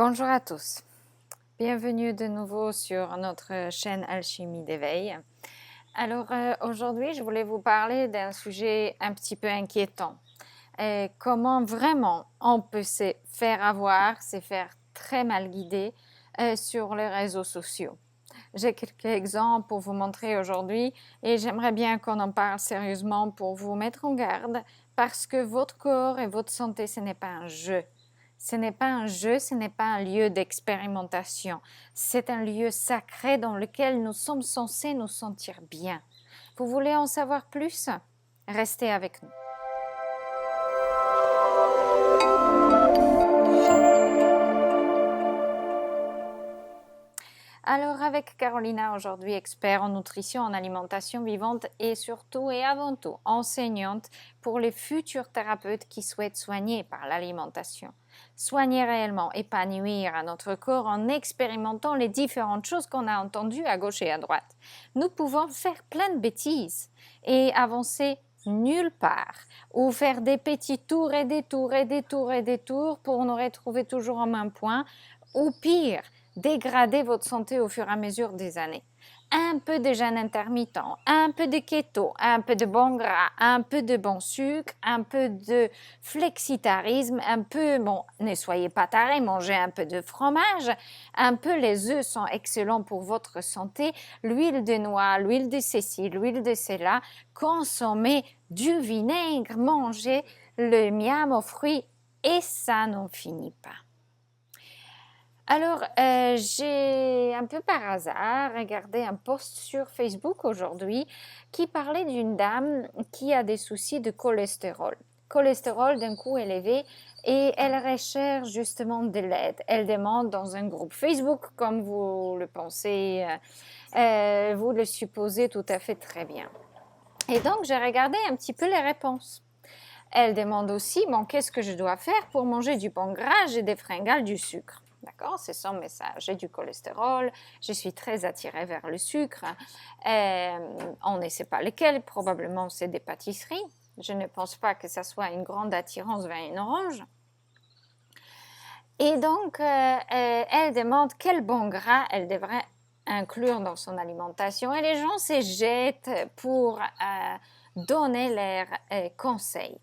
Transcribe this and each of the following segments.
Bonjour à tous, bienvenue de nouveau sur notre chaîne Alchimie d'éveil. Alors aujourd'hui, je voulais vous parler d'un sujet un petit peu inquiétant. Comment vraiment on peut se faire avoir, se faire très mal guider sur les réseaux sociaux. J'ai quelques exemples pour vous montrer aujourd'hui et j'aimerais bien qu'on en parle sérieusement pour vous mettre en garde parce que votre corps et votre santé, ce n'est pas un jeu. Ce n'est pas un jeu, ce n'est pas un lieu d'expérimentation. C'est un lieu sacré dans lequel nous sommes censés nous sentir bien. Vous voulez en savoir plus? Restez avec nous. Alors avec Carolina aujourd'hui, expert en nutrition, en alimentation vivante et surtout et avant tout enseignante pour les futurs thérapeutes qui souhaitent soigner par l'alimentation. Soigner réellement, épanouir à notre corps en expérimentant les différentes choses qu'on a entendues à gauche et à droite. Nous pouvons faire plein de bêtises et avancer nulle part, ou faire des petits tours et des tours et des tours et des tours pour nous retrouver toujours au même point, ou pire, dégrader votre santé au fur et à mesure des années. Un peu de jeûne intermittent, un peu de keto, un peu de bon gras, un peu de bon sucre, un peu de flexitarisme, un peu, bon, ne soyez pas tarés, mangez un peu de fromage, un peu les œufs sont excellents pour votre santé, l'huile de noix, l'huile de cécile, l'huile de céla, consommez du vinaigre, mangez le miam aux fruits et ça n'en finit pas. Alors, j'ai un peu par hasard regardé un post sur Facebook aujourd'hui qui parlait d'une dame qui a des soucis de cholestérol. Cholestérol d'un coup élevé et elle recherche justement de l'aide. Elle demande dans un groupe Facebook, comme vous le pensez, vous le supposez tout à fait très bien. Et donc, j'ai regardé un petit peu les réponses. Elle demande aussi, bon, qu'est-ce que je dois faire pour manger du bon gras? J'ai des fringales du sucre. D'accord, c'est son message. J'ai du cholestérol, je suis très attirée vers le sucre. On ne sait pas lequel, probablement c'est des pâtisseries. Je ne pense pas que ça soit une grande attirance vers une orange. Et donc, elle demande quel bon gras elle devrait inclure dans son alimentation. Et les gens se jettent pour donner leurs conseils.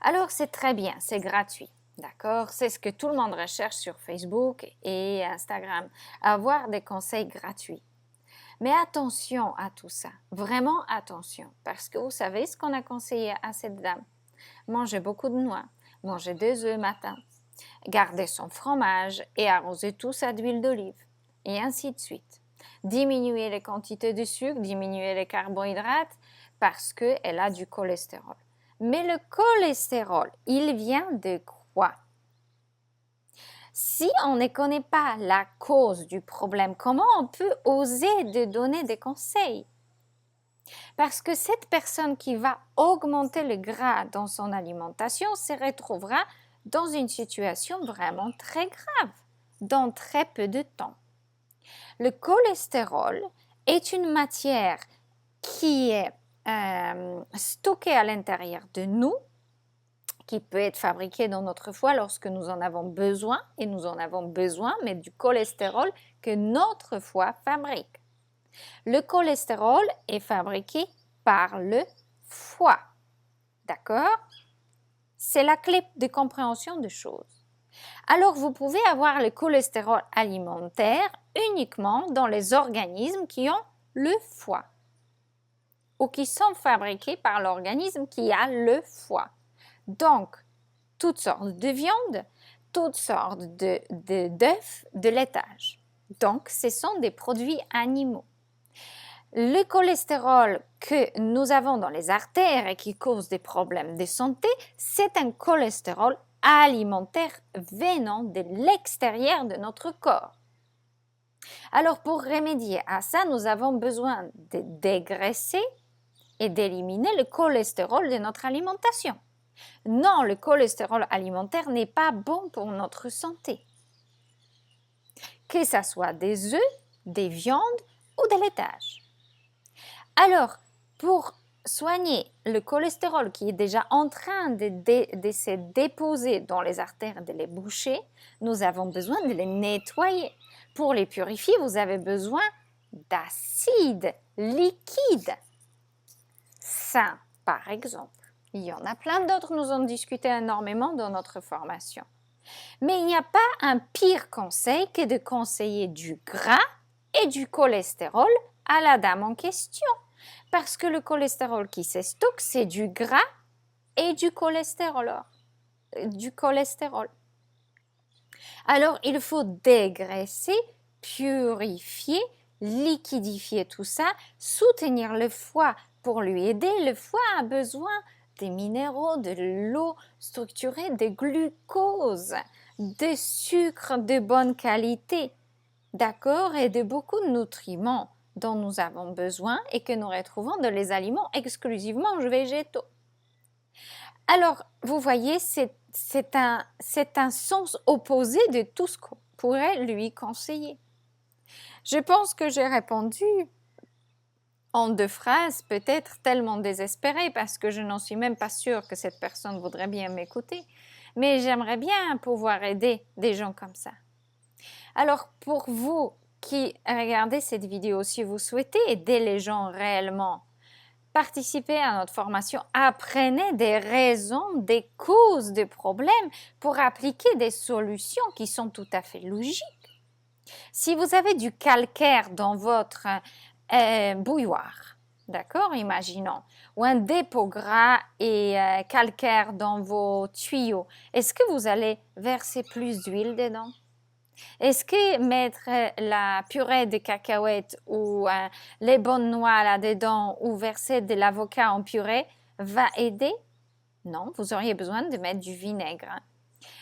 Alors, c'est très bien, c'est gratuit. D'accord? C'est ce que tout le monde recherche sur Facebook et Instagram, avoir des conseils gratuits. Mais attention à tout ça, vraiment attention, parce que vous savez ce qu'on a conseillé à cette dame. Manger beaucoup de noix, manger 2 œufs matin, garder son fromage et arroser tout ça d'huile d'olive, et ainsi de suite. Diminuer les quantités de sucre, diminuer les carbohydrates, parce qu'elle a du cholestérol. Mais le cholestérol, il vient de quoi? Si on ne connaît pas la cause du problème, comment on peut oser de donner des conseils? Parce que cette personne qui va augmenter le gras dans son alimentation se retrouvera dans une situation vraiment très grave, dans très peu de temps. Le cholestérol est une matière qui est stockée à l'intérieur de nous, qui peut être fabriquée dans notre foie lorsque nous en avons besoin, et nous en avons besoin, mais du cholestérol que notre foie fabrique. Le cholestérol est fabriqué par le foie. D'accord? C'est la clé de compréhension des choses. Alors, vous pouvez avoir le cholestérol alimentaire uniquement dans les organismes qui ont le foie ou qui sont fabriqués par l'organisme qui a le foie. Donc, toutes sortes de viande, toutes sortes d'œufs, de laitage. Donc, ce sont des produits animaux. Le cholestérol que nous avons dans les artères et qui cause des problèmes de santé, c'est un cholestérol alimentaire venant de l'extérieur de notre corps. Alors, pour remédier à ça, nous avons besoin de dégraisser et d'éliminer le cholestérol de notre alimentation. Non, le cholestérol alimentaire n'est pas bon pour notre santé. Que ce soit des œufs, des viandes ou des laitages. Alors, pour soigner le cholestérol qui est déjà en train de se déposer dans les artères, de les boucher, nous avons besoin de les nettoyer. Pour les purifier, vous avez besoin d'acide liquide. Ça, par exemple. Il y en a plein d'autres, nous en discutons énormément dans notre formation. Mais il n'y a pas un pire conseil que de conseiller du gras et du cholestérol à la dame en question. Parce que le cholestérol qui se stocke, c'est du gras et du cholestérol. Alors, il faut dégraisser, purifier, liquidifier tout ça, soutenir le foie pour lui aider. Le foie a besoin des minéraux, de l'eau structurée, de glucose, de sucre de bonne qualité, d'accord, et de beaucoup de nutriments dont nous avons besoin et que nous retrouvons dans les aliments exclusivement végétaux. Alors, vous voyez, c'est un sens opposé de tout ce qu'on pourrait lui conseiller. Je pense que j'ai répondu en 2 phrases, peut-être tellement désespérée parce que je n'en suis même pas sûre que cette personne voudrait bien m'écouter, mais j'aimerais bien pouvoir aider des gens comme ça. Alors, pour vous qui regardez cette vidéo, si vous souhaitez aider les gens réellement, participez à notre formation, apprenez des raisons, des causes des problèmes pour appliquer des solutions qui sont tout à fait logiques. Si vous avez du calcaire dans votre bouilloire, d'accord, imaginons, ou un dépôt gras et calcaire dans vos tuyaux, est-ce que vous allez verser plus d'huile dedans? Est-ce que mettre la purée de cacahuètes ou les bonnes noix là-dedans ou verser de l'avocat en purée va aider? Non, vous auriez besoin de mettre du vinaigre.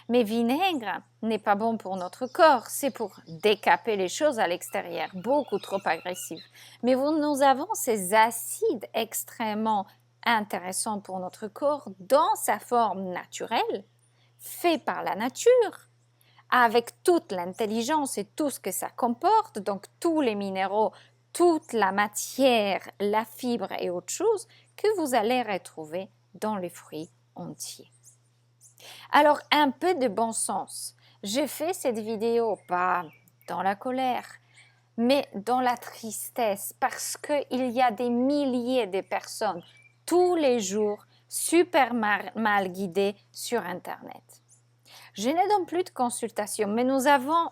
Mais vinaigre n'est pas bon pour notre corps, c'est pour décaper les choses à l'extérieur, beaucoup trop agressif. Mais nous avons ces acides extrêmement intéressants pour notre corps dans sa forme naturelle, fait par la nature, avec toute l'intelligence et tout ce que ça comporte, donc tous les minéraux, toute la matière, la fibre et autre chose que vous allez retrouver dans les fruits entiers. Alors, un peu de bon sens. J'ai fait cette vidéo pas dans la colère, mais dans la tristesse, parce qu'il y a des milliers de personnes tous les jours super mal guidées sur Internet. Je n'ai donc plus de consultation, mais nous avons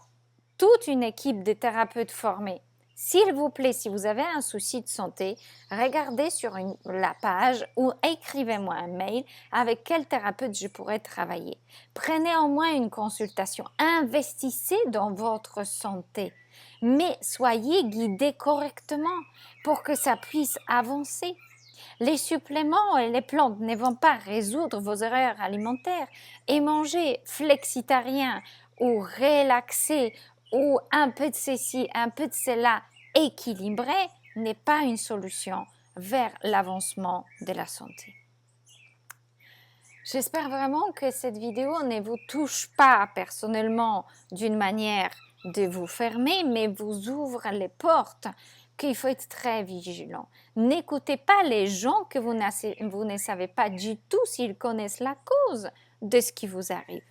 toute une équipe de thérapeutes formés. S'il vous plaît, si vous avez un souci de santé, regardez sur la page ou écrivez-moi un mail avec quel thérapeute je pourrais travailler. Prenez au moins une consultation, investissez dans votre santé, mais soyez guidés correctement pour que ça puisse avancer. Les suppléments et les plantes ne vont pas résoudre vos erreurs alimentaires et manger flexitarien ou relaxé ou un peu de ceci, un peu de cela équilibré n'est pas une solution vers l'avancement de la santé. J'espère vraiment que cette vidéo ne vous touche pas personnellement d'une manière de vous fermer, mais vous ouvre les portes qu'il faut être très vigilant. N'écoutez pas les gens que vous ne savez pas du tout s'ils connaissent la cause de ce qui vous arrive,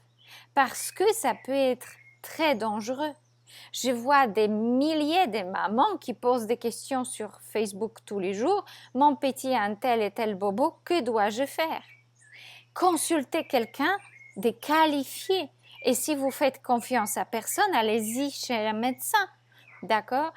parce que ça peut être très dangereux. Je vois des milliers de mamans qui posent des questions sur Facebook tous les jours. Mon petit un tel et tel bobo, que dois-je faire? Consultez quelqu'un de qualifié. Et si vous faites confiance à personne, allez-y chez un médecin. D'accord?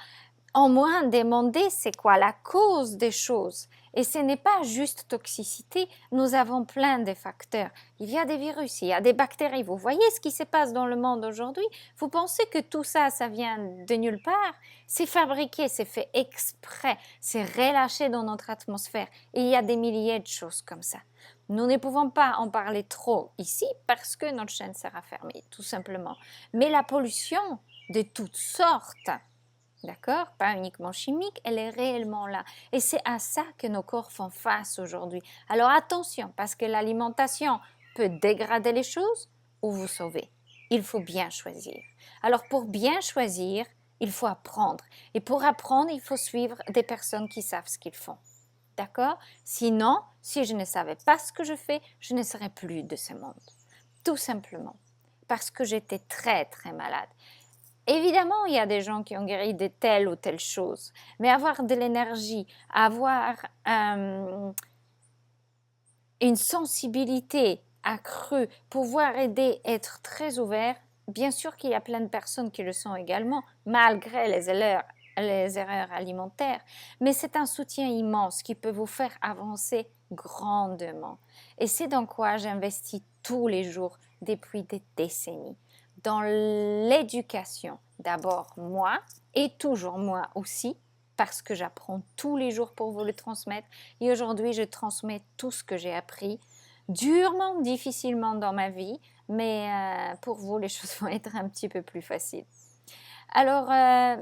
Au moins, demandez c'est quoi la cause des choses. Et ce n'est pas juste toxicité, nous avons plein de facteurs. Il y a des virus, il y a des bactéries. Vous voyez ce qui se passe dans le monde aujourd'hui? Vous pensez que tout ça, ça vient de nulle part? C'est fabriqué, c'est fait exprès, c'est relâché dans notre atmosphère. Et il y a des milliers de choses comme ça. Nous ne pouvons pas en parler trop ici parce que notre chaîne sera fermée, tout simplement. Mais la pollution de toutes sortes, d'accord, pas uniquement chimique, elle est réellement là. Et c'est à ça que nos corps font face aujourd'hui. Alors attention, parce que l'alimentation peut dégrader les choses ou vous sauver. Il faut bien choisir. Alors pour bien choisir, il faut apprendre. Et pour apprendre, il faut suivre des personnes qui savent ce qu'ils font. D'accord? Sinon, si je ne savais pas ce que je fais, je ne serais plus de ce monde. Tout simplement. Parce que j'étais très, très malade. Évidemment, il y a des gens qui ont guéri de telle ou telle chose. Mais avoir de l'énergie, avoir une sensibilité accrue, pouvoir aider, être très ouvert, bien sûr qu'il y a plein de personnes qui le sont également, malgré les erreurs alimentaires, mais c'est un soutien immense qui peut vous faire avancer grandement. Et c'est dans quoi j'investis tous les jours depuis des décennies. Dans l'éducation, d'abord moi, et toujours moi aussi, parce que j'apprends tous les jours pour vous le transmettre. Et aujourd'hui, je transmets tout ce que j'ai appris, durement, difficilement dans ma vie, mais pour vous, les choses vont être un petit peu plus faciles. Alors,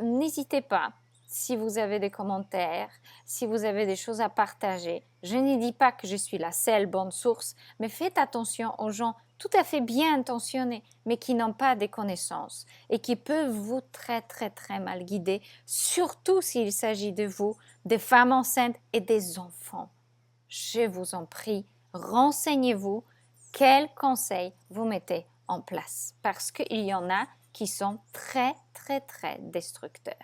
n'hésitez pas, si vous avez des commentaires, si vous avez des choses à partager. Je ne dis pas que je suis la seule bonne source, mais faites attention aux gens tout à fait bien intentionnés, mais qui n'ont pas des connaissances et qui peuvent vous très très très mal guider, surtout s'il s'agit de vous, des femmes enceintes et des enfants. Je vous en prie, renseignez-vous quels conseils vous mettez en place, parce qu'il y en a qui sont très très très destructeurs.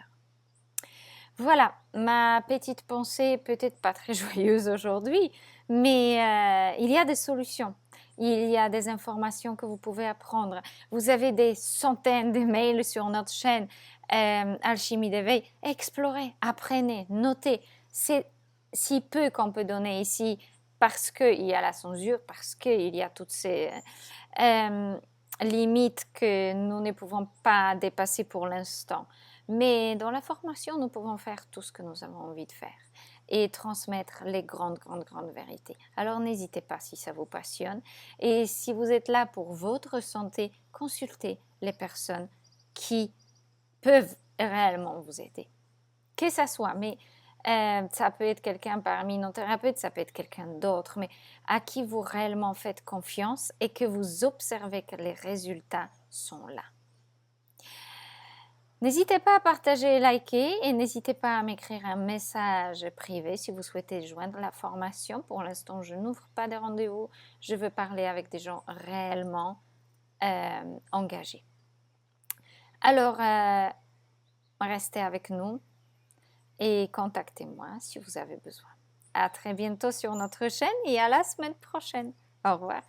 Voilà, ma petite pensée, peut-être pas très joyeuse aujourd'hui, mais il y a des solutions. Il y a des informations que vous pouvez apprendre. Vous avez des centaines de mails sur notre chaîne Alchimie d'éveil. Explorez, apprenez, notez. C'est si peu qu'on peut donner ici parce qu'il y a la censure, parce qu'il y a toutes ces limites que nous ne pouvons pas dépasser pour l'instant. Mais dans la formation, nous pouvons faire tout ce que nous avons envie de faire et transmettre les grandes vérités. Alors n'hésitez pas si ça vous passionne. Et si vous êtes là pour votre santé, consultez les personnes qui peuvent réellement vous aider. Que ça soit, mais ça peut être quelqu'un parmi nos thérapeutes, ça peut être quelqu'un d'autre, mais à qui vous réellement faites confiance et que vous observez que les résultats sont là. N'hésitez pas à partager et liker et n'hésitez pas à m'écrire un message privé si vous souhaitez joindre la formation. Pour l'instant, je n'ouvre pas de rendez-vous. Je veux parler avec des gens réellement engagés. Alors, restez avec nous et contactez-moi si vous avez besoin. À très bientôt sur notre chaîne et à la semaine prochaine. Au revoir.